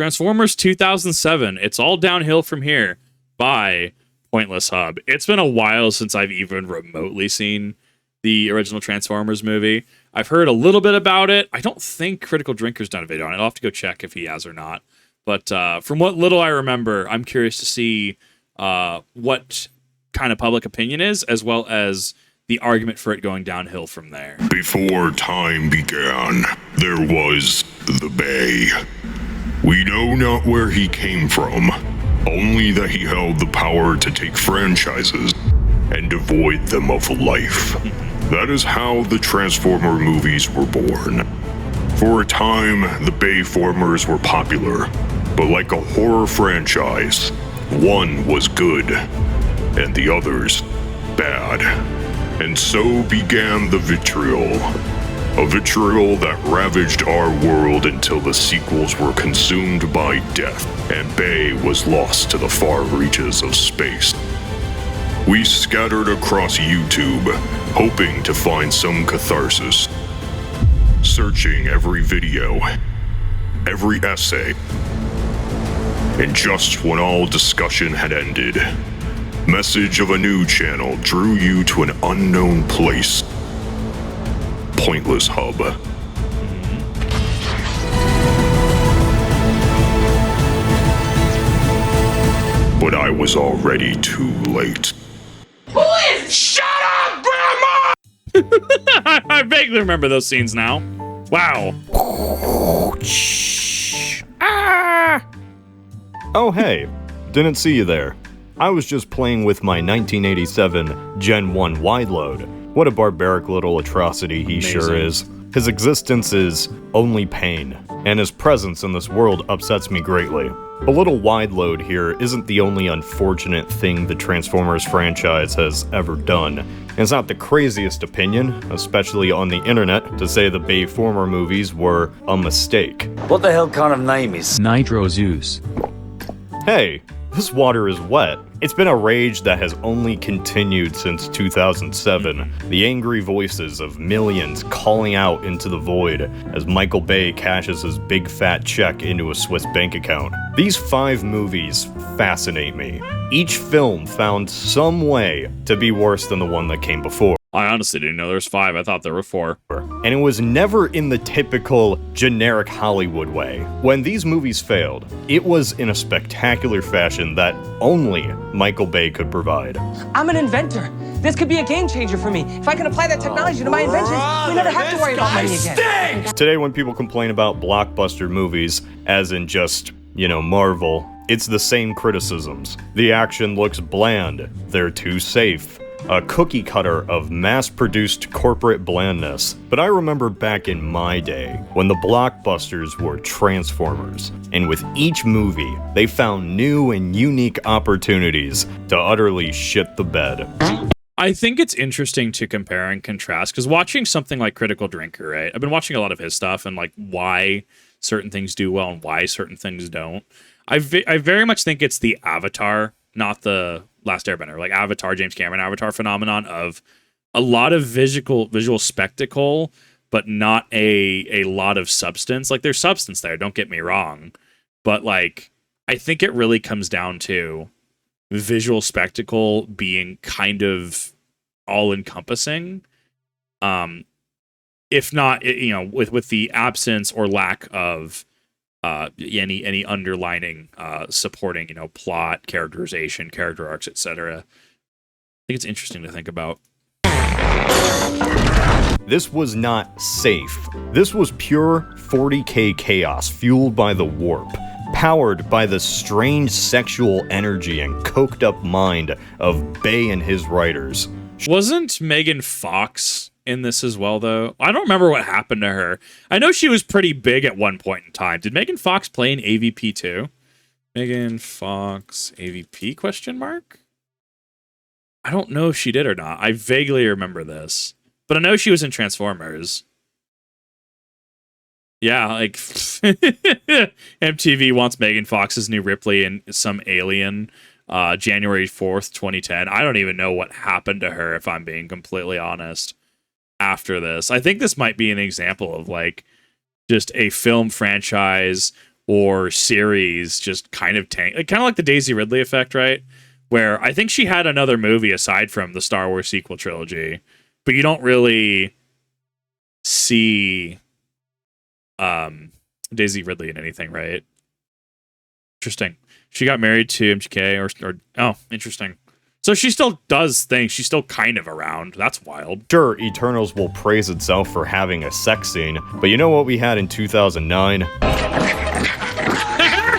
Transformers 2007. It's all downhill from here by PointlessHub. It's been a while since I've even remotely seen the original Transformers movie. I've heard a little bit about it. I don't think Critical Drinker's done a video on it. I'll have to go check if he has or not. But from what little I remember, I'm curious to see what kind of public opinion is, as well as the argument for it going downhill from there. Before time began, there was the Bay. We know not where he came from, only that he held the power to take franchises and devoid them of life. That is how the Transformer movies were born. For a time, the Bayformers were popular, but like a horror franchise, one was good, and the others bad. And so began the vitriol. A vitriol that ravaged our world until the sequels were consumed by death, and Bay was lost to the far reaches of space. We scattered across YouTube, hoping to find some catharsis. Searching every video, every essay. And just when all discussion had ended, message of a new channel drew you to an unknown place. PointlessHub. But I was already too late. Shut up, Grandma! I vaguely remember those scenes now. Wow. Oh hey, didn't see you there. I was just playing with my 1987 Gen 1 wide load. What a barbaric little atrocity he sure is. His existence is only pain, and his presence in this world upsets me greatly. A little wide load here isn't the only unfortunate thing the Transformers franchise has ever done. And it's not the craziest opinion, especially on the internet, to say the Bayformer movies were a mistake. What the hell kind of name is Nitro Zeus? Hey, this water is wet. It's been a rage that has only continued since 2007. The angry voices of millions calling out into the void as Michael Bay cashes his big fat check into a Swiss bank account. These 5 movies fascinate me. Each film found some way to be worse than the one that came before. I honestly didn't know there was 5. I thought there were 4. And it was never in the typical generic Hollywood way. When these movies failed, it was in a spectacular fashion that only Michael Bay could provide. I'm an inventor. This could be a game changer for me. If I can apply that technology to my inventions, we never have to worry about money again. Today, when people complain about blockbuster movies, as in just, Marvel, it's the same criticisms. The action looks bland. They're too safe. A cookie cutter of mass-produced corporate blandness. But I remember back in my day, when the blockbusters were Transformers, and with each movie, they found new and unique opportunities to utterly shit the bed. I think it's interesting to compare and contrast, because watching something like Critical Drinker, right? I've been watching a lot of his stuff, and why certain things do well and why certain things don't. I very much think it's the Avatar, not the Last Airbender, Avatar, James Cameron Avatar phenomenon of a lot of visual spectacle, but not a lot of substance. There's substance there, don't get me wrong, but I think it really comes down to visual spectacle being kind of all encompassing. If not, with the absence or lack of any underlining supporting plot, characterization, character arcs, etc. I think it's interesting to think about. This was not safe. This was pure 40K chaos fueled by the warp, powered by the strange sexual energy and coked up mind of Bay and his writers. Wasn't Megan Fox in this as well, though? I don't remember what happened to her. I know she was pretty big at one point in time. Did Megan Fox play in AVP too? Megan Fox AVP question mark? I don't know if she did or not. I vaguely remember this, but I know she was in Transformers. Yeah, MTV wants Megan Fox's new Ripley in some Alien, January 4th, 2010. I don't even know what happened to her, if I'm being completely honest, after this. I think this might be an example of just a film franchise or series just kind of tank, kind of like the Daisy Ridley effect, right? Where I think she had another movie aside from the Star Wars sequel trilogy, but you don't really see Daisy Ridley in anything, right? Interesting. She got married to MGK, or oh, interesting. So she still does things. She's still kind of around. That's wild. Sure, Eternals will praise itself for having a sex scene, but you know what we had in 2009?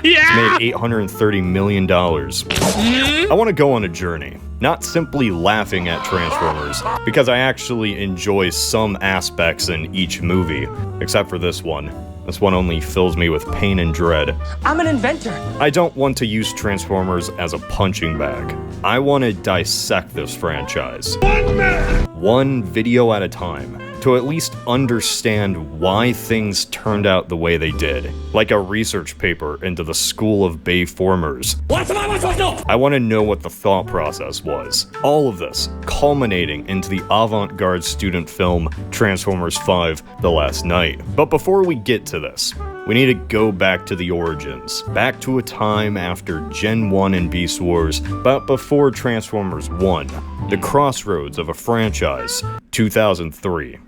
Yeah! Made $830 million. I want to go on a journey, not simply laughing at Transformers, because I actually enjoy some aspects in each movie, except for this one. This one only fills me with pain and dread. I'm an inventor. I don't want to use Transformers as a punching bag. I want to dissect this franchise. One video at a time, to at least understand why things turned out the way they did. Like a research paper into the School of Bayformers. I want to know what the thought process was. All of this culminating into the avant-garde student film Transformers 5: The Last Night. But before we get to this, we need to go back to the origins. Back to a time after Gen 1 and Beast Wars, but before Transformers 1. The crossroads of a franchise, 2003.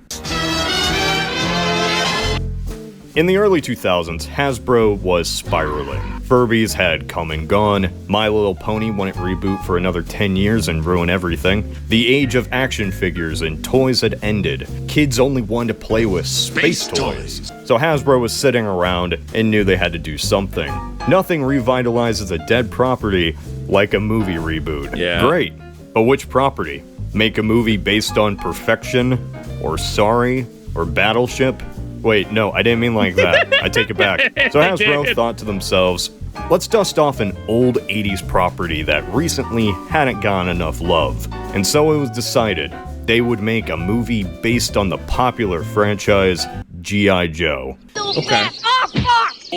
In the early 2000s, Hasbro was spiraling. Furbies had come and gone, My Little Pony wouldn't reboot for another 10 years and ruin everything, the age of action figures and toys had ended, kids only wanted to play with space toys. So Hasbro was sitting around and knew they had to do something. Nothing revitalizes a dead property like a movie reboot. Yeah. Great, but which property? Make a movie based on Perfection? Or Sorry? Or Battleship? Wait, no, I didn't mean like that. I take it back. So Hasbro thought to themselves, let's dust off an old 80s property that recently hadn't gotten enough love. And so it was decided they would make a movie based on the popular franchise G.I. Joe. Okay.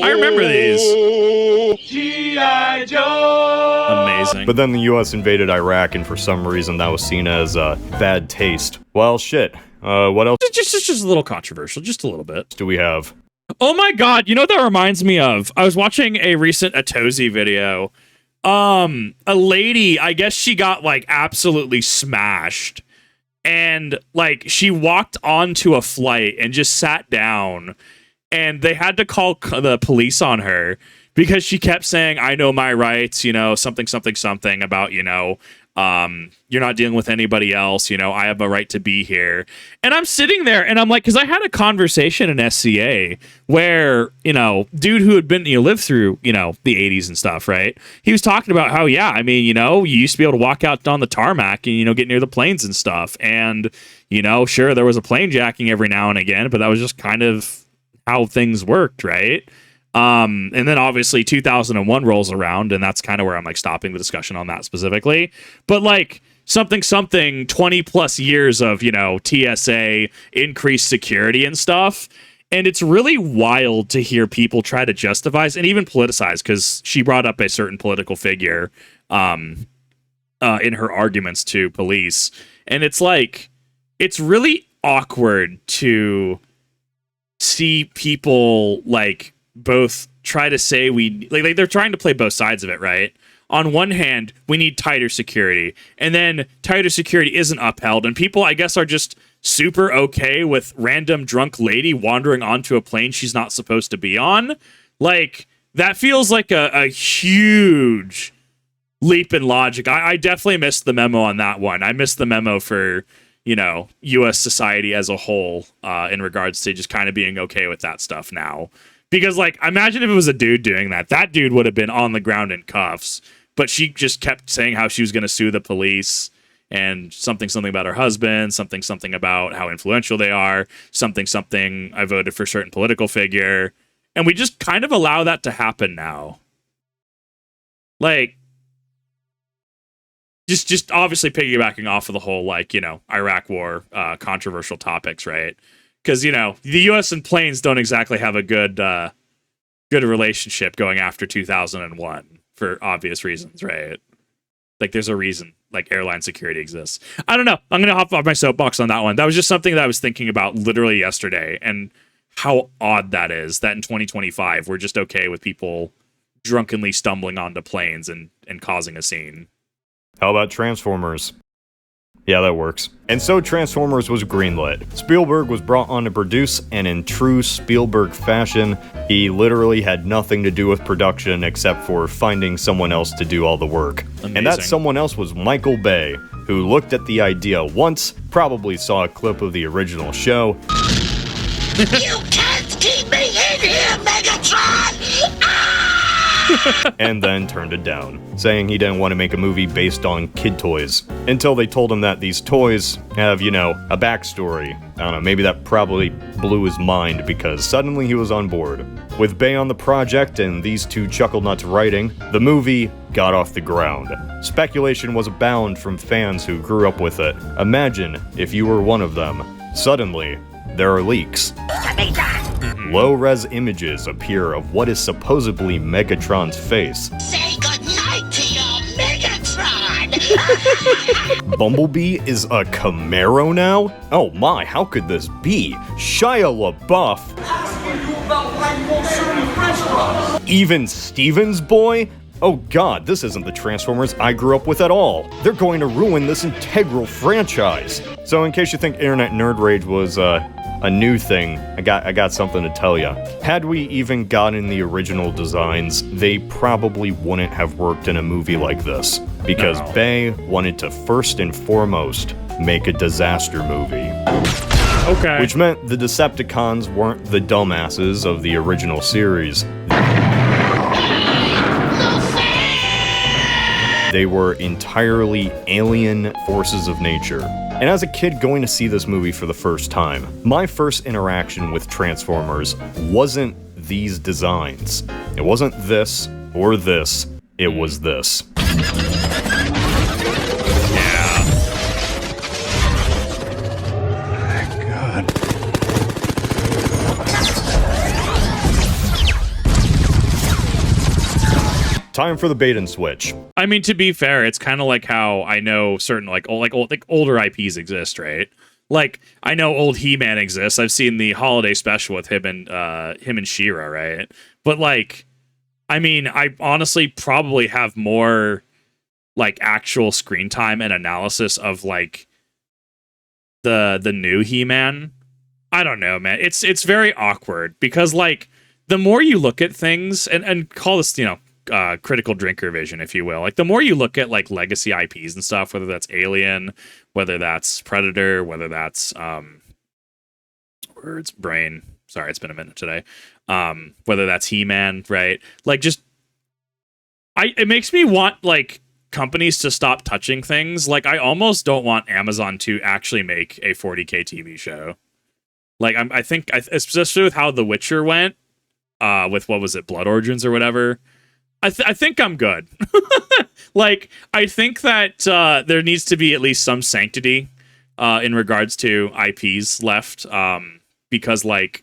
I remember these. G.I. Joe! Amazing. But then the US invaded Iraq, and for some reason that was seen as bad taste. Well, shit. What else Just a little controversial, just a little bit. do we have? Oh my god, you know what that reminds me of? I was watching a recent Atozi video. A lady, I guess she got like absolutely smashed. And like she walked onto a flight and just sat down, and they had to call the police on her because she kept saying, I know my rights, you know, something about, you know, you're not dealing with anybody else, you know, I have a right to be here. And I'm sitting there and I'm like, because I had a conversation in SCA where, you know, dude who had been, you know, lived through, you know, the 80s and stuff, right? He was talking about how, yeah, I mean, you know, you used to be able to walk out on the tarmac and, you know, get near the planes and stuff. And, you know, sure, there was a plane jacking every now and again, but that was just kind of how things worked, right? And then obviously 2001 rolls around, and that's kind of where I'm like stopping the discussion on that specifically. But like something 20 plus years of, you know, TSA, increased security and stuff. And it's really wild to hear people try to justify and even politicize, because she brought up a certain political figure in her arguments to police. And it's like, it's really awkward to see people like both try to say like they're trying to play both sides of it, right? On one hand, we need tighter security, and then tighter security isn't upheld, and people, I guess, are just super okay with random drunk lady wandering onto a plane she's not supposed to be on. Like, that feels like a huge leap in logic. I definitely missed the memo on that one. I missed the memo for, you know, U.S. society as a whole in regards to just kind of being okay with that stuff now. Because, like, imagine if it was a dude doing that. That dude would have been on the ground in cuffs. But she just kept saying how she was going to sue the police, and something about her husband, something about how influential they are, something I voted for a certain political figure. And we just kind of allow that to happen now. Like, just obviously piggybacking off of the whole, like, you know, Iraq war controversial topics, right? Because, you know, the U.S. and planes don't exactly have a good relationship going after 2001 for obvious reasons, right? Like, there's a reason, like, airline security exists. I don't know. I'm going to hop off my soapbox on that one. That was just something that I was thinking about literally yesterday, and how odd that is that in 2025 we're just okay with people drunkenly stumbling onto planes and causing a scene. How about Transformers? Yeah, that works. And so Transformers was greenlit. Spielberg was brought on to produce, and in true Spielberg fashion, he literally had nothing to do with production except for finding someone else to do all the work. Amazing. And that someone else was Michael Bay, who looked at the idea once, probably saw a clip of the original show. You can't keep me in here, Megatron! And then turned it down, saying he didn't want to make a movie based on kid toys. Until they told him that these toys have, you know, a backstory. I don't know, maybe that probably blew his mind because suddenly he was on board. With Bay on the project and these two chuckle nuts writing, the movie got off the ground. Speculation was abound from fans who grew up with it. Imagine if you were one of them. Suddenly, there are leaks. Low-res images appear of what is supposedly Megatron's face. Say goodnight to your Megatron! Bumblebee is a Camaro now? Oh my, how could this be? Shia LaBeouf? Even Steven's boy? Oh god, this isn't the Transformers I grew up with at all. They're going to ruin this integral franchise. So in case you think Internet Nerd Rage was, a new thing, I got something to tell ya. Had we even gotten the original designs, they probably wouldn't have worked in a movie like this. Because Bay wanted to first and foremost make a disaster movie. Okay. Which meant the Decepticons weren't the dumbasses of the original series. They were entirely alien forces of nature. And as a kid going to see this movie for the first time, my first interaction with Transformers wasn't these designs. It wasn't this or this, it was this. Time for the bait and switch. I mean, to be fair, it's kind of like how I know certain older IPs exist, right? Like I know old He-Man exists. I've seen the holiday special with him and She-Ra, right? But like, I mean, I honestly probably have more like actual screen time and analysis of like the new He-Man. I don't know, man. It's very awkward because like the more you look at things and call this, you know, critical drinker vision, if you will. Like the more you look at like legacy IPs and stuff, whether that's Alien, whether that's Predator, whether that's words brain. Sorry, it's been a minute today. Whether that's He-Man, right? Like just it makes me want like companies to stop touching things. Like I almost don't want Amazon to actually make a 40K TV show. Like I think especially with how The Witcher went, with what was it, Blood Origins or whatever. I think I'm good. Like, I think that there needs to be at least some sanctity in regards to IPs left, because, like,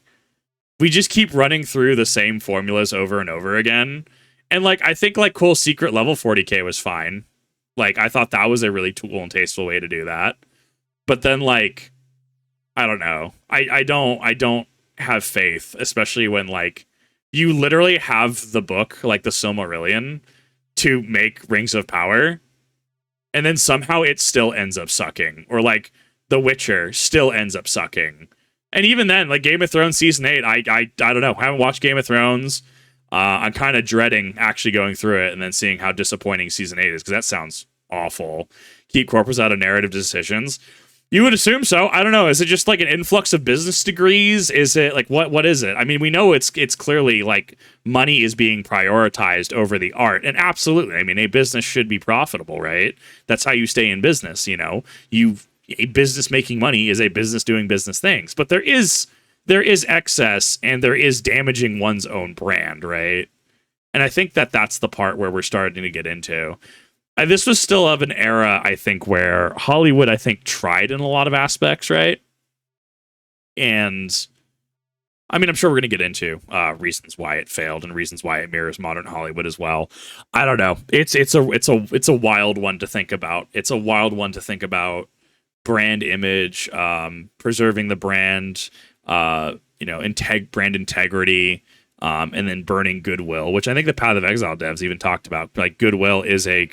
we just keep running through the same formulas over and over again. And, like, I think, like, Cool Secret Level 40K was fine. Like, I thought that was a really cool and tasteful way to do that. But then, like, I don't know. I don't have faith, especially when, like, you literally have the book, like the Silmarillion, to make Rings of Power, and then somehow it still ends up sucking. Or like The Witcher still ends up sucking. And even then, like Game of Thrones Season 8, I don't know. I haven't watched Game of Thrones. I'm kind of dreading actually going through it and then seeing how disappointing Season 8 is, because that sounds awful. Keep corpus out of narrative decisions. You would assume so. I don't know. Is it just like an influx of business degrees? Is it like what is it? I mean, we know it's clearly like money is being prioritized over the art. And absolutely. I mean, a business should be profitable, right? That's how you stay in business, you know. A business making money is a business doing business things. But there is excess and there is damaging one's own brand, right? And I think that's the part where we're starting to get into. This was still of an era, I think, where Hollywood, I think, tried in a lot of aspects, right? And I mean, I'm sure we're going to get into reasons why it failed and reasons why it mirrors modern Hollywood as well. I don't know. It's a wild one to think about. It's a wild one to think about brand image, preserving the brand, brand integrity, and then burning goodwill, which I think the Path of Exile devs even talked about. Like goodwill is a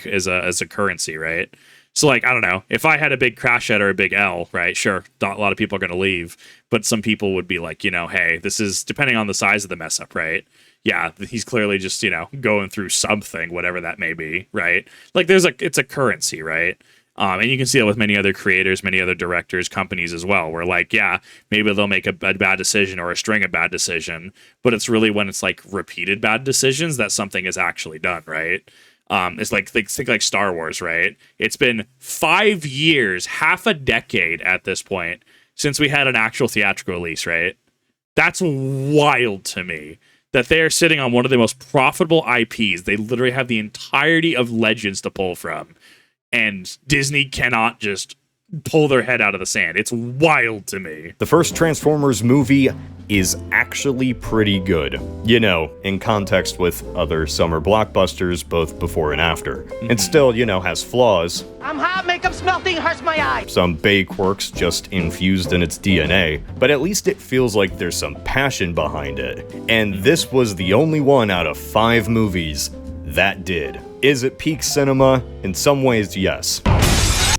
currency, right? So like, I don't know, if I had a big crash at or a big L, right? Sure, a lot of people are going to leave, but some people would be like, hey, this is depending on the size of the mess up, right? Yeah, he's clearly just, going through something, whatever that may be, right? Like it's a currency, right? And you can see that with many other creators, many other directors, companies as well, where like, yeah, maybe they'll make a bad decision or a string of bad decision, but it's really when it's like repeated bad decisions that something is actually done, right? It's like think like Star Wars, right? It's been 5 years, half a decade at this point since we had an actual theatrical release, right? That's wild to me that they are sitting on one of the most profitable IPs. They literally have the entirety of Legends to pull from, and Disney cannot just pull their head out of the sand. It's wild to me. The first Transformers movie is actually pretty good, in context with other summer blockbusters, both before and after. It still, has flaws. I'm hot, makeup's melting, hurts my eye. Some Bay quirks just infused in its DNA, but at least it feels like there's some passion behind it. And this was the only one out of 5 movies that did. Is it peak cinema? In some ways, yes.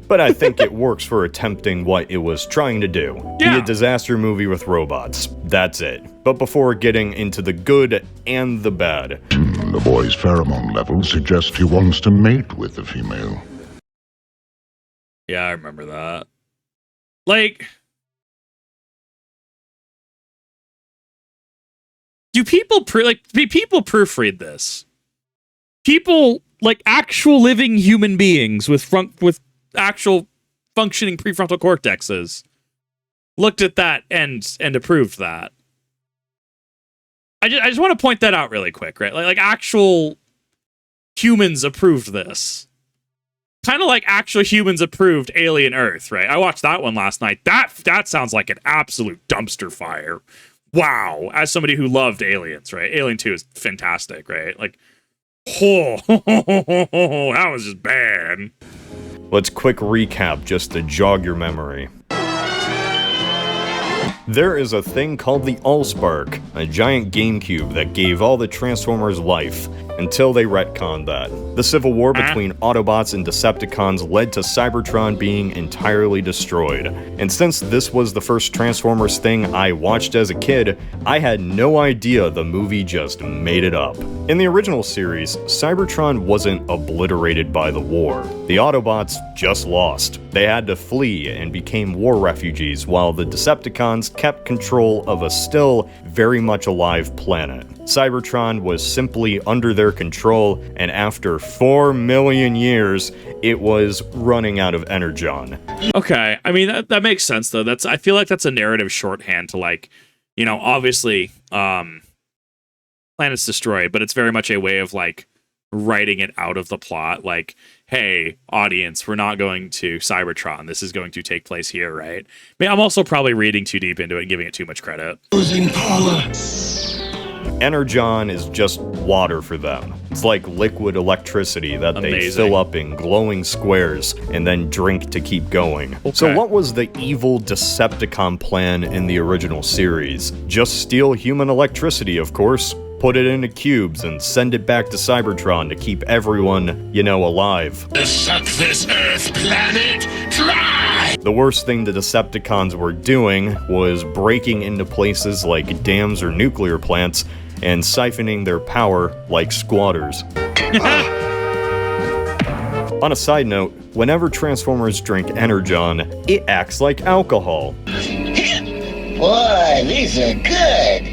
But I think it works for attempting what it was trying to do. Yeah. Be a disaster movie with robots. That's it. But before getting into the good and the bad. The boy's pheromone levels suggest he wants to mate with the female. Yeah, I remember that. Like, do people people proofread this? People, like actual living human beings with actual functioning prefrontal cortexes looked at that and approved that. I just want to point that out really quick, right? Like actual humans approved this. Kind of like actual humans approved Alien Earth, right? I watched that one last night. That sounds like an absolute dumpster fire. Wow. As somebody who loved Aliens, right? Alien 2 is fantastic, right? Like, that was just bad. Let's quick recap just to jog your memory. There is a thing called the Allspark, a giant GameCube that gave all the Transformers life, until they retconned that. The civil war between Autobots and Decepticons led to Cybertron being entirely destroyed. And since this was the first Transformers thing I watched as a kid, I had no idea the movie just made it up. In the original series, Cybertron wasn't obliterated by the war. The Autobots just lost. They had to flee and became war refugees, while the Decepticons kept control of a still very much alive planet. Cybertron was simply under their control, and after 4 million years, it was running out of energon. Okay, I mean, that makes sense, though. I feel like that's a narrative shorthand to, like, obviously, planet's destroyed, but it's very much a way of, like, writing it out of the plot. Like, hey, audience, we're not going to Cybertron. This is going to take place here, right? I mean, I'm also probably reading too deep into it and giving it too much credit. Losing power. Energon is just water for them. It's like liquid electricity that they fill up in glowing squares and then drink to keep going. Okay. So what was the evil Decepticon plan in the original series? Just steal human electricity, of course. Put it into cubes and send it back to Cybertron to keep everyone, alive. Suck this Earth planet dry! The worst thing the Decepticons were doing was breaking into places like dams or nuclear plants and siphoning their power like squatters. On a side note, whenever Transformers drink Energon, it acts like alcohol. Boy, these are good.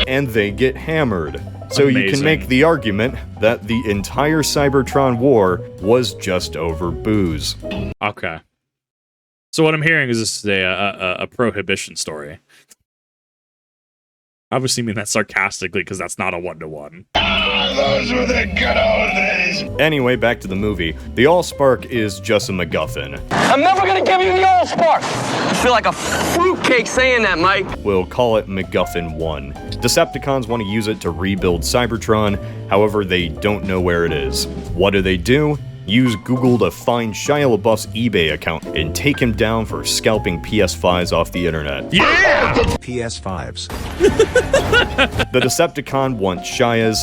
And they get hammered. So you can make the argument that the entire Cybertron war was just over booze. Okay. So what I'm hearing is this is a prohibition story. I obviously mean that sarcastically because that's not a one-to-one. Those were the good old days. Anyway, back to the movie. The Allspark is just a MacGuffin. I'm never gonna give you the Allspark! I feel like a fruitcake saying that, Mike. We'll call it MacGuffin 1. Decepticons want to use it to rebuild Cybertron, however they don't know where it is. What do? Use Google to find Shia LaBeouf's eBay account and take him down for scalping PS5s off the internet. Yeah! PS5s. The Decepticon wants Sam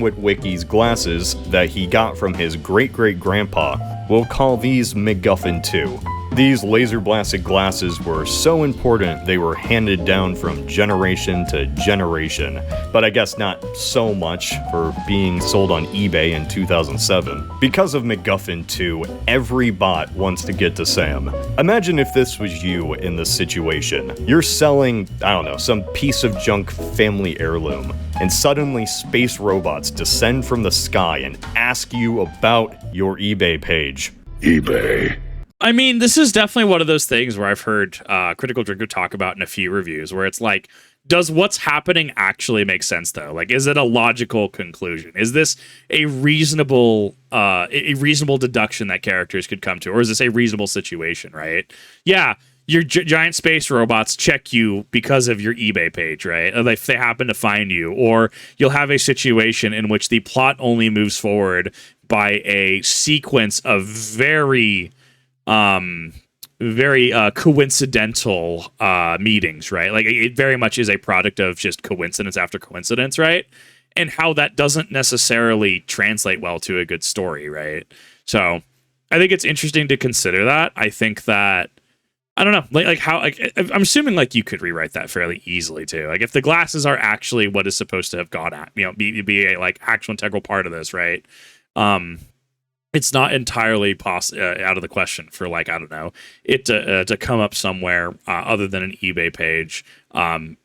Witwicky's glasses that he got from his great-great-grandpa. We'll call these MacGuffin 2. These laser-blasted glasses were so important they were handed down from generation to generation, but I guess not so much for being sold on eBay in 2007. Because of MacGuffin 2, every bot wants to get to Sam. Imagine if this was you in this situation. You're selling, I don't know, some piece of junk family heirloom, and suddenly space robots descend from the sky and ask you about your eBay page. eBay. I mean, this is definitely one of those things where I've heard Critical Drinker talk about in a few reviews, where it's like, does what's happening actually make sense, though? Like, is it a logical conclusion? Is this a reasonable deduction that characters could come to? Or is this a reasonable situation, right? Yeah, your giant space robots check you because of your eBay page, right? Or if they happen to find you. Or you'll have a situation in which the plot only moves forward by a sequence of very coincidental meetings, right? Like, it very much is a product of just coincidence after coincidence, right? And how that doesn't necessarily translate well to a good story, right? So I think it's interesting to consider that. I think that, I don't know, I'm assuming like you could rewrite that fairly easily too. Like, if the glasses are actually what is supposed to have gone at, be a like actual integral part of this, right? It's not entirely out of the question for, like, I don't know, it to come up somewhere other than an eBay page.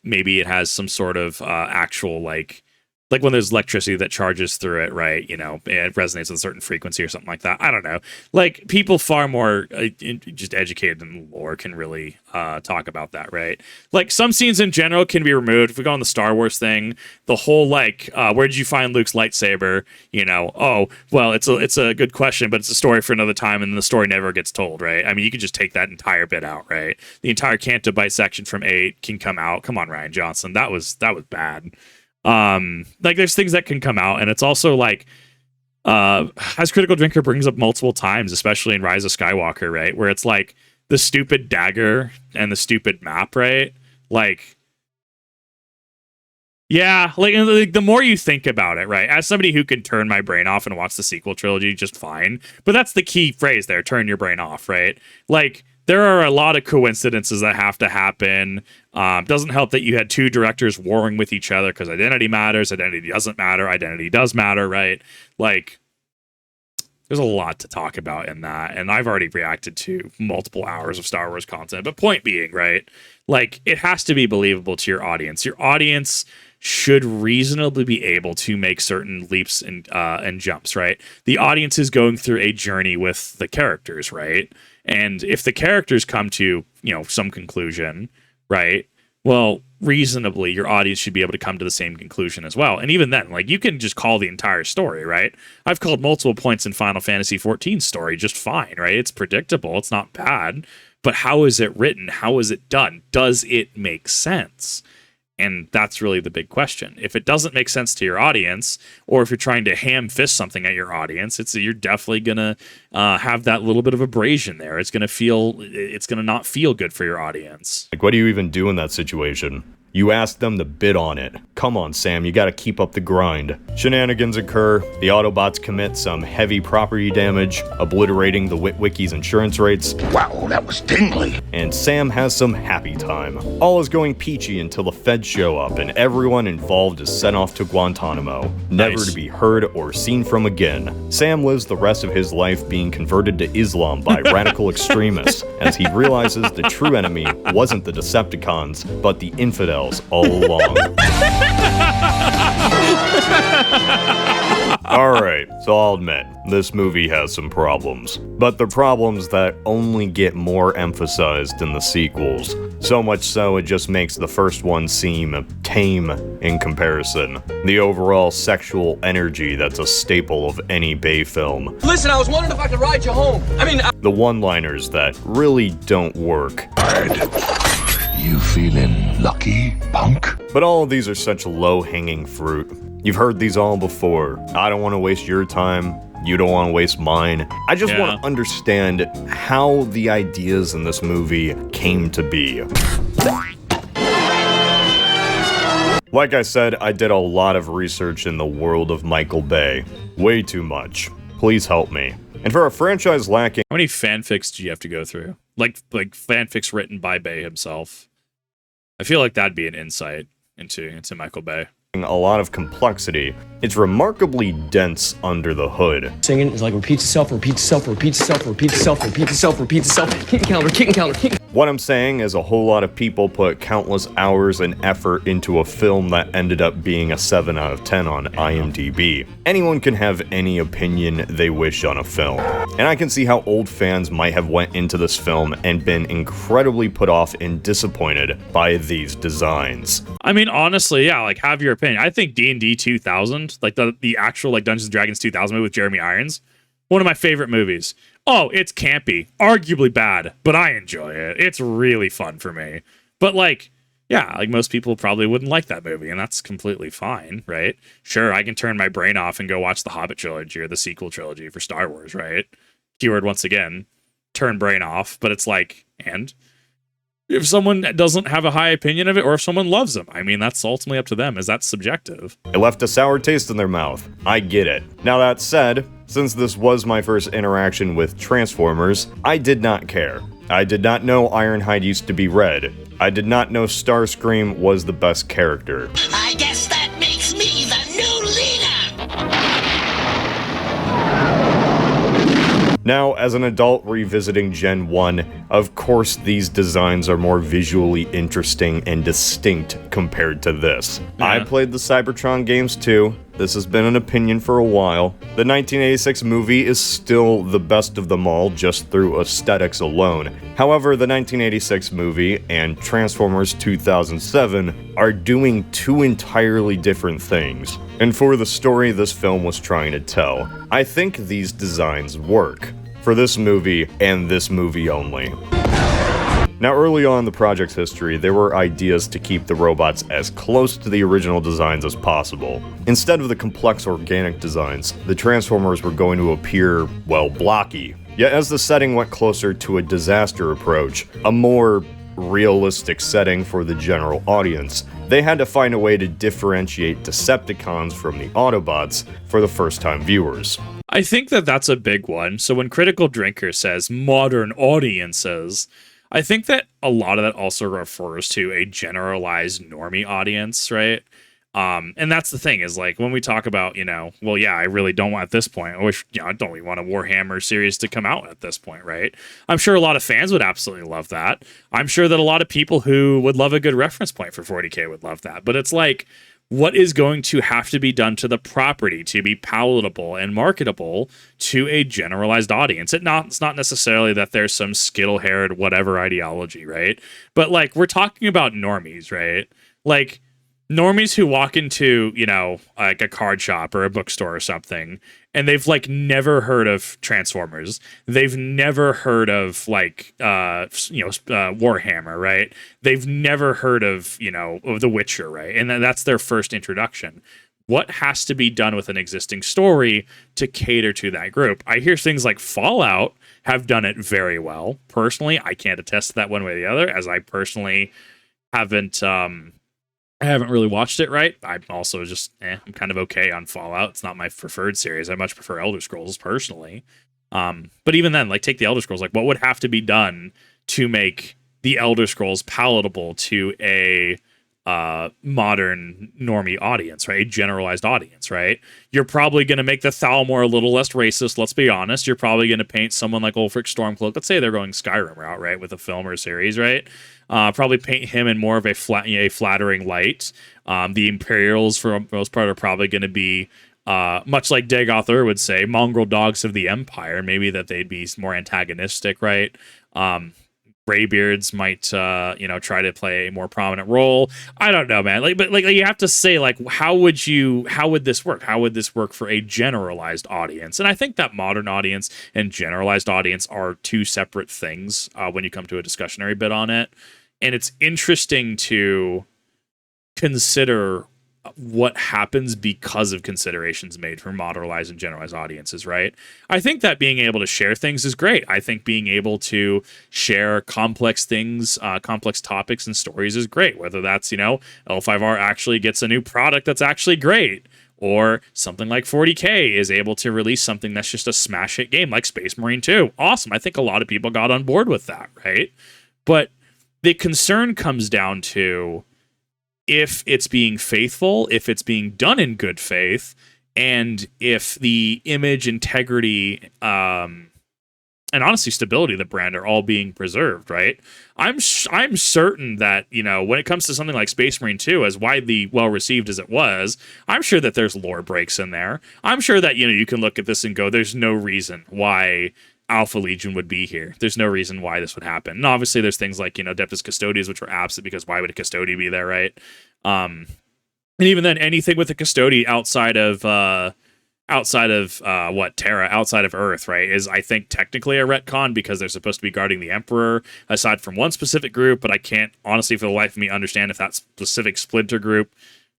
Maybe it has some sort of actual, like when there's electricity that charges through it, right? It resonates with a certain frequency or something like that. I don't know. Like, people far more just educated in lore can really talk about that, right? Like, some scenes in general can be removed. If we go on the Star Wars thing, the whole, like, where did you find Luke's lightsaber? Oh, well, it's a good question, but it's a story for another time, and the story never gets told, right? I mean, you could just take that entire bit out, right? The entire Canto Bight section from 8 can come out. Come on, Rian Johnson. That was bad. Like, there's things that can come out, and it's also like, as Critical Drinker brings up multiple times, especially in Rise of Skywalker, right, where it's like the stupid dagger and the stupid map, right? Like, yeah, like the more you think about it, right, as somebody who can turn my brain off and watch the sequel trilogy just fine, but that's the key phrase there, turn your brain off, right? Like, there are a lot of coincidences that have to happen. Doesn't help that you had two directors warring with each other because identity matters, identity doesn't matter, identity does matter, right? Like, there's a lot to talk about in that, and I've already reacted to multiple hours of Star Wars content. But point being, right, like, it has to be believable to your audience. Your audience should reasonably be able to make certain leaps and jumps, right? The audience is going through a journey with the characters, right? And if the characters come to, some conclusion, right? Well, reasonably, your audience should be able to come to the same conclusion as well. And even then, like, you can just call the entire story, right? I've called multiple points in Final Fantasy XIV's story just fine, right? It's predictable. It's not bad. But how is it written? How is it done? Does it make sense? And that's really the big question. If it doesn't make sense to your audience, or if you're trying to ham fist something at your audience, you're definitely gonna have that little bit of abrasion there. It's gonna not feel good for your audience. Like, what do you even do in that situation? You ask them to bid on it. Come on, Sam, you gotta keep up the grind. Shenanigans occur, the Autobots commit some heavy property damage, obliterating the Witwicky's insurance rates. Wow, that was tingly. And Sam has some happy time. All is going peachy until the feds show up and everyone involved is sent off to Guantanamo, never to be heard or seen from again. Sam lives the rest of his life being converted to Islam by radical extremists as he realizes the true enemy wasn't the Decepticons, but the infidels all along. Alright, so I'll admit, this movie has some problems. But the problems that only get more emphasized in the sequels. So much so it just makes the first one seem tame in comparison. The overall sexual energy that's a staple of any Bay film. Listen, I was wondering if I could ride you home. The one-liners that really don't work. You feeling lucky, punk? But all of these are such low-hanging fruit. You've heard these all before. I don't want to waste your time. you don't want to waste mine. I just Yeah. want to understand how the ideas in this movie came to be. Like I said, I did a lot of research in the world of Michael Bay. Way too much. Please help me. And for a franchise lacking How many fanfics do you have to go through? Like fanfics written by Bay himself. I feel like that'd be an insight into Michael Bay. a lot of complexity, it's remarkably dense under the hood. Singing is like repeats itself, repeats itself, repeats itself, repeats itself, repeats itself, repeats itself. Kick and counter, kick and counter, kick. What I'm saying is a whole lot of people put countless hours and effort into a film that ended up being a 7 out of 10 on IMDb. Anyone can have any opinion they wish on a film, and I can see how old fans might have went into this film and been incredibly put off and disappointed by these designs. I mean, honestly, yeah, like, have your opinion. I think D&D 2000, like the actual like Dungeons & Dragons 2000 movie with Jeremy Irons, one of my favorite movies. Oh, it's campy, arguably bad, but I enjoy it. It's really fun for me. But like, yeah, like most people probably wouldn't like that movie, and that's completely fine, right? Sure, I can turn my brain off and go watch the Hobbit trilogy or the sequel trilogy for Star Wars, right? Keyword once again, turn brain off, but it's like, and if someone doesn't have a high opinion of it, or if someone loves them, I mean, that's ultimately up to them, as that's subjective. It left a sour taste in their mouth. I get it. Now that said, since this was my first interaction with Transformers, I did not care. I did not know Ironhide used to be red. I did not know Starscream was the best character. I guess that makes me the new leader! Now, as an adult revisiting Gen 1, of course these designs are more visually interesting and distinct compared to this. I played the Cybertron games too. This has been an opinion for a while. The 1986 movie is still the best of them all just through aesthetics alone. However, the 1986 movie and Transformers 2007 are doing two entirely different things. And for the story this film was trying to tell, I think these designs work. For this movie, and this movie only. Now, early on in the project's history, there were ideas to keep the robots as close to the original designs as possible. Instead of the complex organic designs, the Transformers were going to appear, well, blocky. Yet as the setting went closer to a disaster approach, a more realistic setting for the general audience, they had to find a way to differentiate Decepticons from the Autobots for the first-time viewers. I think that that's a big one. So when Critical Drinker says modern audiences, I think that a lot of that also refers to a generalized normie audience, right? And that's the thing is, like, when we talk about, you know, well, yeah, I really don't want at this point, I wish, you know, I don't even want a Warhammer series to come out at this point, right? I'm sure a lot of fans would absolutely love that. I'm sure that a lot of people who would love a good reference point for 40K would love that. But it's like, what is going to have to be done to the property to be palatable and marketable to a generalized audience? It's not necessarily that there's some skittle-haired whatever ideology, right? But, like, we're talking about normies, right? Like, normies who walk into, you know, like a card shop or a bookstore or something, and they've, like, never heard of Transformers. They've never heard of, like, Warhammer, right? They've never heard of, you know, of The Witcher, right? And that's their first introduction. What has to be done with an existing story to cater to that group? I hear things like Fallout have done it very well. Personally, I can't attest to that one way or the other, as I personally haven't really watched it, right? I'm also just, I'm kind of okay on Fallout. It's not my preferred series. I much prefer Elder Scrolls, personally. But even then, like, take the Elder Scrolls, like, what would have to be done to make the Elder Scrolls palatable to a modern normie audience, right? A generalized audience, right? You're probably going to make the Thalmor a little less racist, let's be honest. You're probably going to paint someone like Ulfric Stormcloak. Let's say they're going Skyrim route, right? With a film or a series, right? Probably paint him in more of a flattering light. The Imperials, for the most part, are probably going to be, much like Dagoth Ur would say, mongrel dogs of the Empire. Maybe that they'd be more antagonistic, right? Greybeards might, try to play a more prominent role. I don't know, man. But you have to say, like, how would this work? How would this work for a generalized audience? And I think that modern audience and generalized audience are two separate things when you come to a discussionary bit on it. And it's interesting to consider what happens because of considerations made for modernized and generalized audiences, right? I think that being able to share things is great. I think being able to share complex things, complex topics and stories is great. Whether that's, L5R actually gets a new product that's actually great, or something like 40K is able to release something that's just a smash hit game like Space Marine 2. Awesome. I think a lot of people got on board with that, right? But the concern comes down to if it's being faithful, if it's being done in good faith, and if the image, integrity, and honestly stability of the brand are all being preserved, right? I'm certain that, when it comes to something like Space Marine 2, as widely well received as it was, I'm sure that there's lore breaks in there. I'm sure that, you can look at this and go, there's no reason why Alpha Legion would be here. There's no reason why this would happen. And obviously there's things like, Adeptus Custodians, which were absent because why would a Custody be there, right? And even then, anything with a Custody outside of Terra, outside of Earth, right, is, I think, technically a retcon because they're supposed to be guarding the Emperor, aside from one specific group, but I can't, honestly, for the life of me, understand if that specific Splinter group,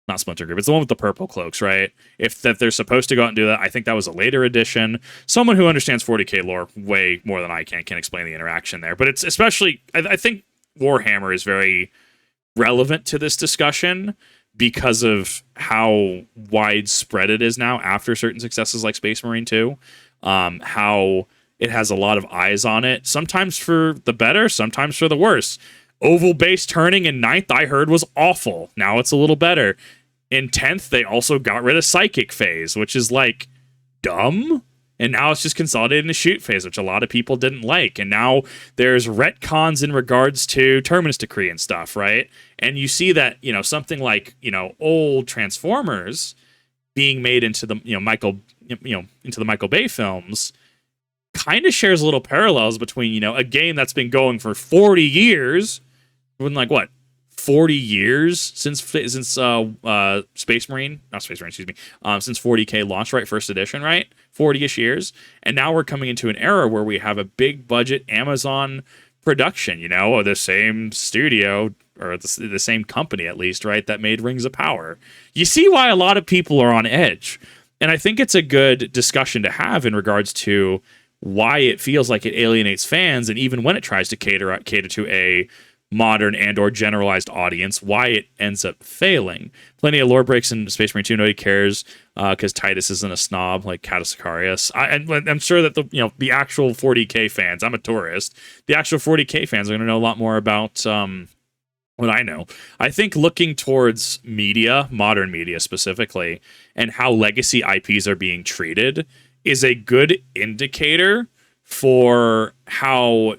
not Splinter Group, it's the one with the purple cloaks, right? If that they're supposed to go out and do that, I think that was a later addition. Someone who understands 40K lore way more than I can explain the interaction there. But it's especially, I think Warhammer is very relevant to this discussion because of how widespread it is now after certain successes like Space Marine 2. How it has a lot of eyes on it, sometimes for the better, sometimes for the worse. Oval base turning in 9th, I heard, was awful. Now it's a little better. In 10th, they also got rid of Psychic phase, which is like dumb. And now it's just consolidated in the shoot phase, which a lot of people didn't like. And now there's retcons in regards to Terminus Decree and stuff, right? And you see that, something like, old Transformers being made into the, into the Michael Bay films kind of shares a little parallels between, a game that's been going for 40 years, when 40 years since Space Marine, not Space Marine, excuse me, since 40K launched, right? First edition, right? 40-ish years. And now we're coming into an era where we have a big budget Amazon production, or the same studio, or the same company at least, right? That made Rings of Power. You see why a lot of people are on edge. And I think it's a good discussion to have in regards to why it feels like it alienates fans, and even when it tries to cater to a modern and or generalized audience, why it ends up failing. Plenty of lore breaks in Space Marine 2. Nobody cares because Titus isn't a snob like Catus Sicarius. I'm sure that the actual 40K fans, I'm a tourist, the actual 40K fans are going to know a lot more about what I know. I think looking towards media, modern media specifically, and how legacy IPs are being treated is a good indicator for how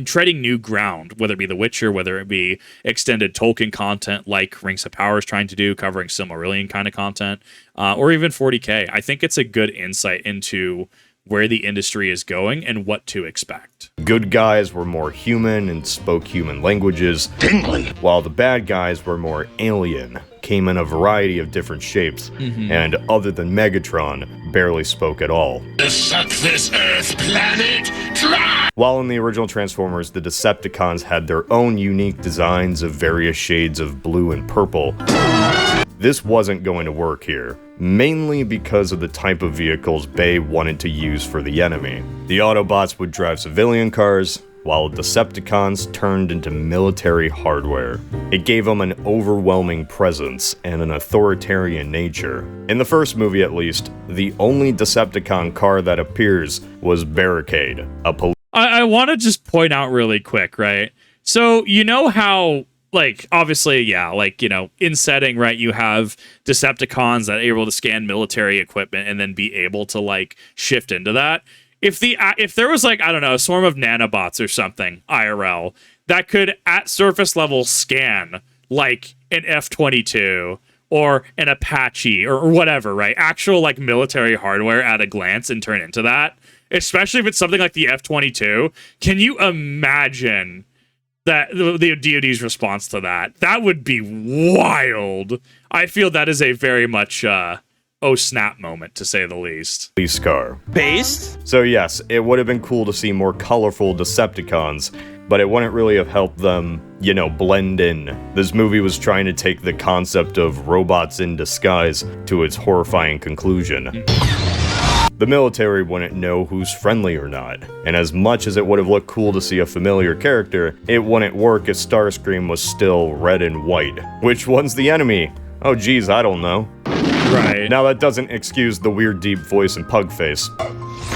treading new ground, whether it be The Witcher, whether it be extended Tolkien content like Rings of Power is trying to do, covering Silmarillion kind of content, or even 40K. I think it's a good insight into where the industry is going and what to expect. Good guys were more human and spoke human languages, while the bad guys were more alien, came in a variety of different shapes, and other than Megatron, barely spoke at all. Suck this Earth planet dry! While in the original Transformers, the Decepticons had their own unique designs of various shades of blue and purple, this wasn't going to work here, mainly because of the type of vehicles Bay wanted to use for the enemy. The Autobots would drive civilian cars, while Decepticons turned into military hardware. It gave them an overwhelming presence and an authoritarian nature. In the first movie at least, the only Decepticon car that appears was Barricade, a I want to just point out really quick, right? So, how obviously, yeah, in setting, right, you have Decepticons that are able to scan military equipment and then be able to, shift into that. If there was, I don't know, a swarm of nanobots or something, IRL, that could, at surface level, scan, an F-22 or an Apache or whatever, right? Actual, military hardware at a glance and turn into that, especially if it's something like the F-22, can you imagine that the DoD's response to that? That would be wild. I feel that is a very much oh snap moment, to say the least. Police car. Based? So yes, it would have been cool to see more colorful Decepticons but it wouldn't really have helped them, blend in. This movie was trying to take the concept of robots in disguise to its horrifying conclusion. The military wouldn't know who's friendly or not, and as much as it would have looked cool to see a familiar character, it wouldn't work if Starscream was still red and white. Which one's the enemy? Oh geez, I don't know. Right. Now that doesn't excuse the weird deep voice and pug face.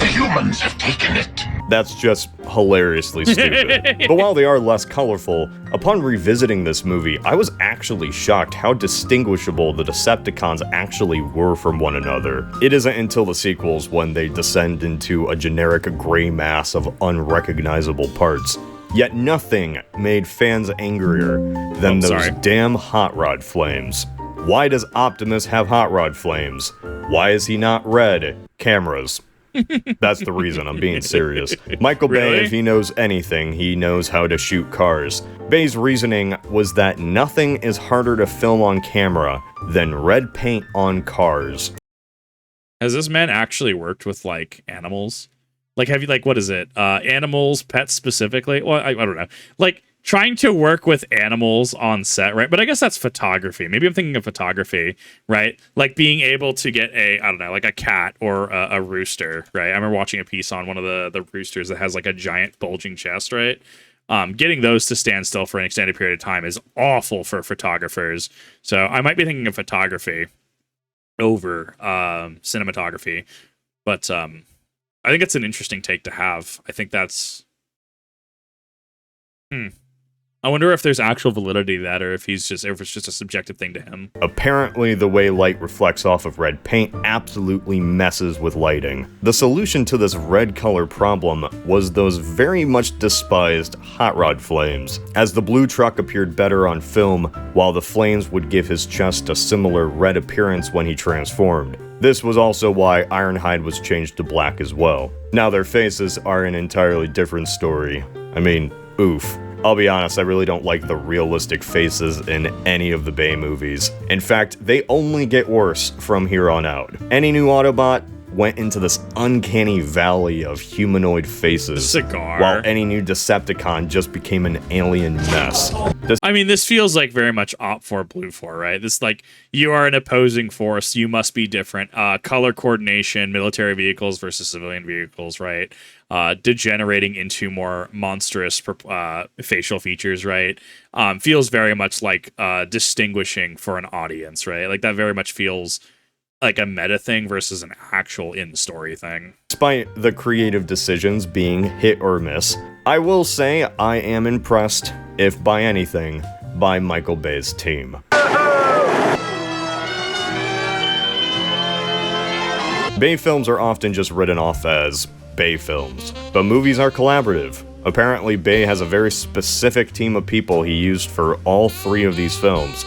The humans have taken it. That's just hilariously stupid. But while they are less colorful, upon revisiting this movie, I was actually shocked how distinguishable the Decepticons actually were from one another. It isn't until the sequels when they descend into a generic gray mass of unrecognizable parts. Yet nothing made fans angrier than those damn hot rod flames. Why does Optimus have hot rod flames? Why is he not red? Cameras. That's the reason, I'm being serious. Michael Bay, if he knows anything, he knows how to shoot cars. Bay's reasoning was that nothing is harder to film on camera than red paint on cars. Has this man actually worked with, animals? Have you, what is it? Animals, pets specifically? Well, I don't know. Trying to work with animals on set, right? But I guess that's photography. Maybe I'm thinking of photography, right? Being able to get a cat or a rooster, right? I remember watching a piece on one of the roosters that has a giant bulging chest, right? Getting those to stand still for an extended period of time is awful for photographers. So I might be thinking of photography over cinematography. But I think it's an interesting take to have. I think that's... I wonder if there's actual validity to that, or if it's just a subjective thing to him. Apparently, the way light reflects off of red paint absolutely messes with lighting. The solution to this red color problem was those very much despised hot rod flames, as the blue truck appeared better on film, while the flames would give his chest a similar red appearance when he transformed. This was also why Ironhide was changed to black as well. Now their faces are an entirely different story. I mean, oof. I'll be honest, I really don't like the realistic faces in any of the Bay movies. In fact, they only get worse from here on out. Any new Autobot went into this uncanny valley of humanoid faces, Cigar. while any new Decepticon just became an alien mess. I mean, this feels very much Op 4, Blue 4, right? This you are an opposing force, you must be different. Color coordination, military vehicles versus civilian vehicles, right? Degenerating into more monstrous facial features, right? Feels very much distinguishing for an audience, right? That very much feels like a meta thing versus an actual in-story thing. Despite the creative decisions being hit or miss, I will say I am impressed, if by anything, by Michael Bay's team. Bay films are often just written off as Bay films, but movies are collaborative. Apparently, Bay has a very specific team of people he used for all 3 of these films.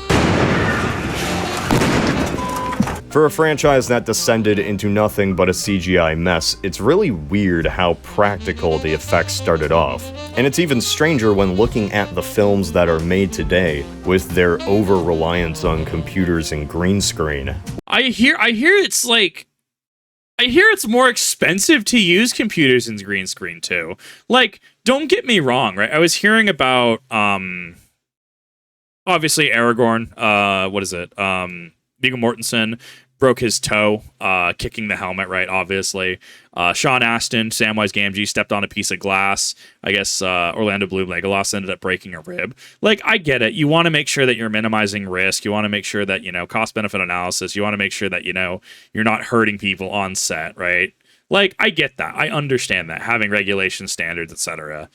For a franchise that descended into nothing but a CGI mess, it's really weird how practical the effects started off. And it's even stranger when looking at the films that are made today with their over-reliance on computers and green screen. I hear it's more expensive to use computers and green screen too. Don't get me wrong, right? I was hearing about obviously Aragorn, what is it? Viggo Mortensen broke his toe, kicking the helmet, right, obviously. Sean Astin, Samwise Gamgee, stepped on a piece of glass. I guess Orlando Bloom, Legolas, ended up breaking a rib. I get it. You want to make sure that you're minimizing risk. You want to make sure that, cost-benefit analysis. You want to make sure that, you're not hurting people on set, right? I get that. I understand that. Having regulation standards, etc.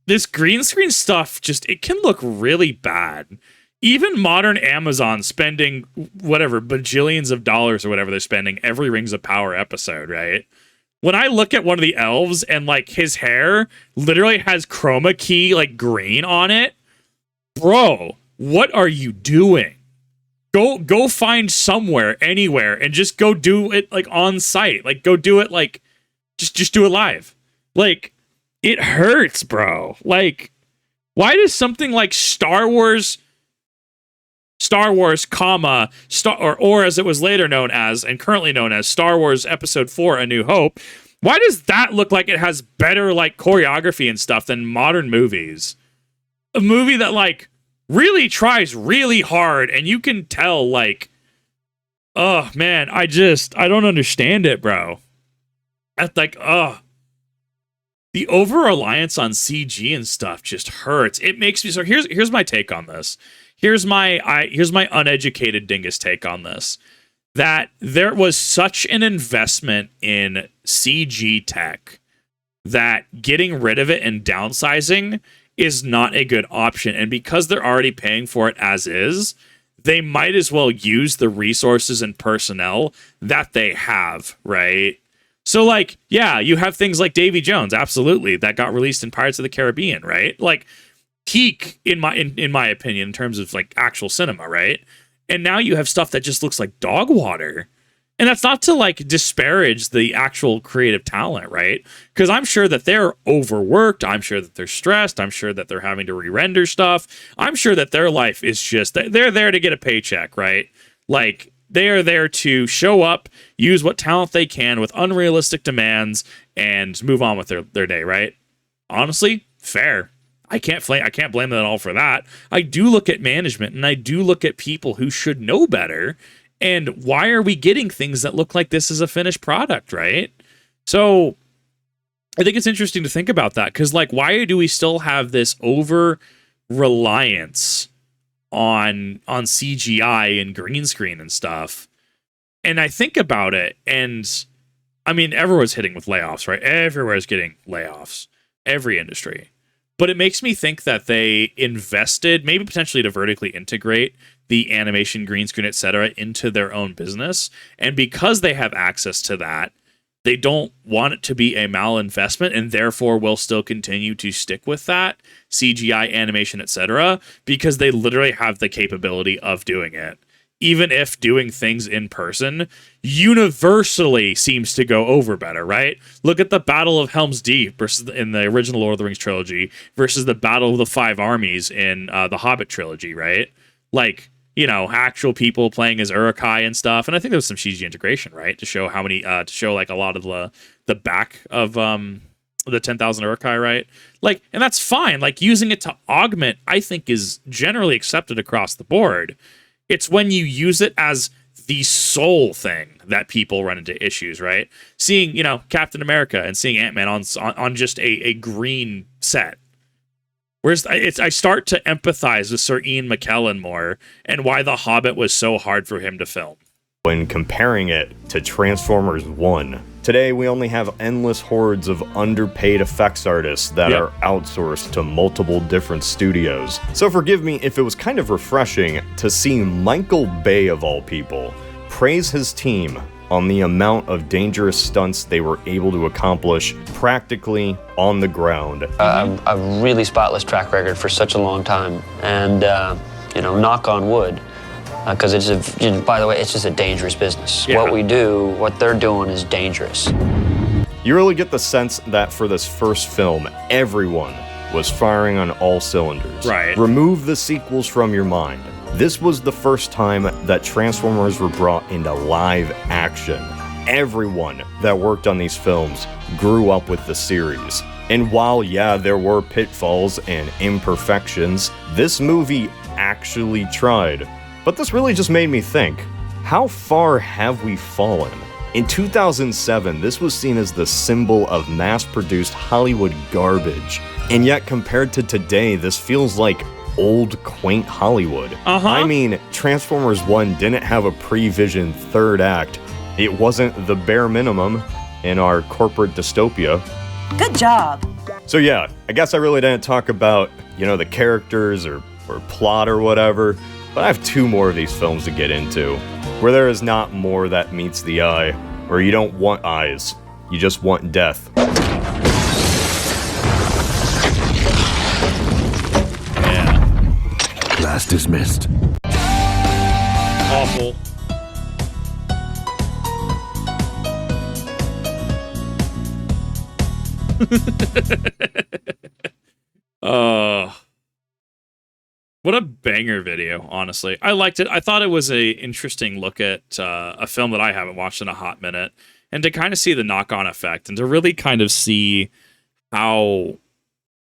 This green screen stuff, it can look really bad. Even modern Amazon spending bajillions of dollars or whatever they're spending every Rings of Power episode, right? When I look at one of the elves and his hair literally has chroma key green on it, bro, what are you doing? Go find somewhere, anywhere, and just go do it on site. Go do it just do it live. It hurts, bro. Why does something like Star Wars, comma, or as it was later known as, and currently known as, Star Wars Episode 4, A New Hope, Why does that look like it has better like choreography and stuff than modern movies? A movie that like really tries really hard, and you can tell like, oh man, I don't understand it, bro. That's like, the over reliance on CG and stuff just hurts. It makes me so. Here's my take on this. Here's my uneducated dingus take on this. That there was such an investment in CG tech that getting rid of it and downsizing is not a good option. And because they're already paying for it as is, they might as well use the resources and personnel that they have, right? So, like, yeah, you have things like Davy Jones, absolutely, that got released in Pirates of the Caribbean, right? Like, peak in my opinion in terms of like actual cinema, right? And now you have stuff that just looks like dog water. And that's not to like disparage the actual creative talent, right? Because I'm sure that they're overworked. I'm sure that they're stressed. I'm sure that they're having to re-render stuff. I'm sure that their life is just, they're there to get a paycheck, right? Like, they are there to show up, use what talent they can with unrealistic demands, and move on with their day, right? Honestly, fair. I can't blame them at all for that. I do look at management, and I do look at people who should know better. And why are we getting things that look like this is a finished product, right? So I think it's interesting to think about that, because like, why do we still have this over reliance on CGI and green screen and stuff? And I think about it, and I mean, everyone's hitting with layoffs, right? Everywhere's getting layoffs, every industry. But it makes me think that they invested, maybe potentially to vertically integrate the animation, green screen, etc., into their own business. And because they have access to that, they don't want it to be a malinvestment, and therefore will still continue to stick with that CGI, animation, etc., because they literally have the capability of doing it. Even if doing things in person universally seems to go over better, right? Look at the Battle of Helm's Deep versus in the original Lord of the Rings trilogy versus the Battle of the Five Armies in the Hobbit trilogy, right? Like, you know, actual people playing as Uruk-hai and stuff. And I think there was some CG integration, right? To show how many, to show like a lot of the back of the 10,000 Uruk-hai, right? Like, and that's fine. Like, using it to augment, I think, is generally accepted across the board. It's when you use it as the sole thing that people run into issues, right? Seeing, you know, Captain America and seeing Ant-Man on just a green set. Whereas I start to empathize with Sir Ian McKellen more, and why The Hobbit was so hard for him to film. When comparing it to Transformers 1, today we only have endless hordes of underpaid effects artists that are outsourced to multiple different studios. So forgive me if it was kind of refreshing to see Michael Bay, of all people, praise his team on the amount of dangerous stunts they were able to accomplish practically on the ground. A really spotless track record for such a long time, and you know, knock on wood, because by the way, it's just a dangerous business. Yeah. What we do, what they're doing is dangerous. You really get the sense that for this first film, everyone was firing on all cylinders. Right. Remove the sequels from your mind. This was the first time that Transformers were brought into live action. Everyone that worked on these films grew up with the series. And while, yeah, there were pitfalls and imperfections, this movie actually tried. But this really just made me think, how far have we fallen? In 2007, this was seen as the symbol of mass-produced Hollywood garbage. And yet, compared to today, this feels like old, quaint Hollywood. I mean, Transformers 1 didn't have a pre-vision third act. It wasn't the bare minimum in our corporate dystopia. Good job. So yeah, I guess I really didn't talk about, you know, the characters or plot or whatever, but I have two more of these films to get into, where there is not more that meets the eye, where you don't want eyes, you just want death. Class dismissed. Awful. What a banger video, honestly. I liked it. I thought it was a interesting look at a film that I haven't watched in a hot minute. and to kind of see the knock-on effect and to really kind of see how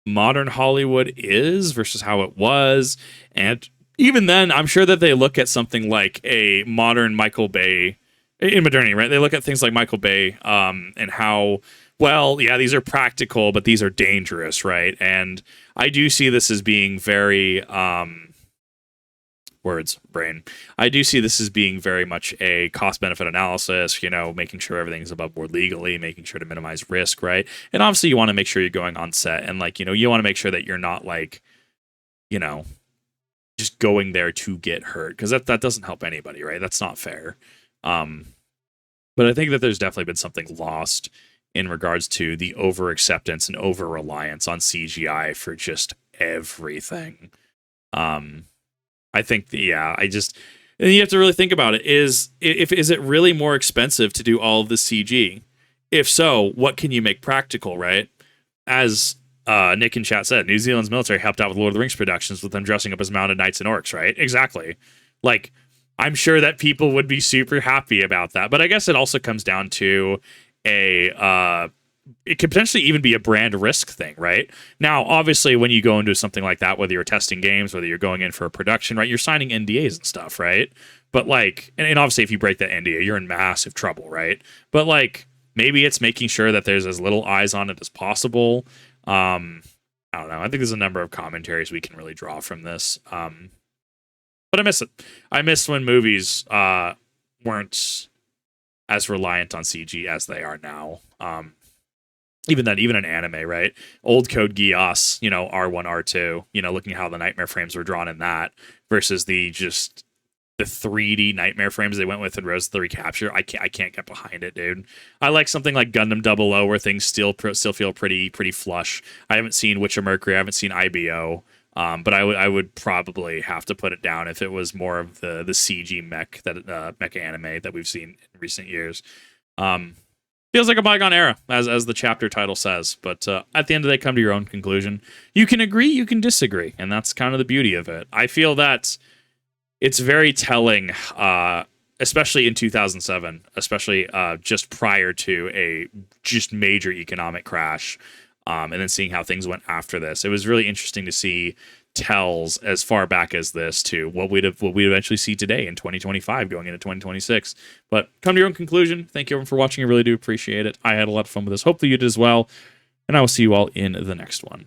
modern Hollywood is versus how it was. And even then, I'm sure that they look at something like a modern Michael Bay in modernity, right? They look at things like Michael Bay and how, well, yeah, these are practical, but these are dangerous, right? And I do see this as being very I do see this as being very much a cost-benefit analysis, making sure everything's above board legally, making sure to minimize risk, right? And obviously you want to make sure you're going on set and you want to make sure that you're not just going there to get hurt, because that doesn't help anybody, right? That's not fair. But I think that there's definitely been something lost in regards to the over-acceptance and over-reliance on CGI for just everything. I think, and you have to really think about it. Is it really more expensive to do all of the CG? If so, what can you make practical, right? As Nick in chat said, New Zealand's military helped out with Lord of the Rings productions with them dressing up as mounted knights and orcs, right? Exactly. I'm sure that people would be super happy about that. But I guess it also comes down to it could potentially even be a brand risk thing, right? Now, obviously, when you go into something like that, whether you're testing games, whether you're going in for a production, right, you're signing NDAs and stuff, right? But and obviously, if you break that NDA, you're in massive trouble, right? But maybe it's making sure that there's as little eyes on it as possible. I don't know. I think there's a number of commentaries we can really draw from this. But I miss it. I miss when movies weren't as reliant on CG as they are now. Even an anime, right? Old Code Geass, R1, R2, looking at how the nightmare frames were drawn in that versus the 3D nightmare frames they went with in Rose of the Recapture. I can't get behind it, dude. I like something like Gundam 00 where things still feel pretty flush. I haven't seen Witcher Mercury. I haven't seen IBO. But I would probably have to put it down if it was more of the CG mech anime that we've seen in recent years. Feels like a bygone era, as the chapter title says. But at the end of the day, come to your own conclusion. You can agree, you can disagree, and that's kind of the beauty of it. I feel that it's very telling, especially in 2007, especially just prior to a just major economic crash. And then seeing how things went after this, it was really interesting to see tells as far back as this to what we'd eventually see today in 2025 going into 2026. But come to your own conclusion. Thank you everyone for watching. I really do appreciate it. I had a lot of fun with this. Hopefully you did as well. And I will see you all in the next one.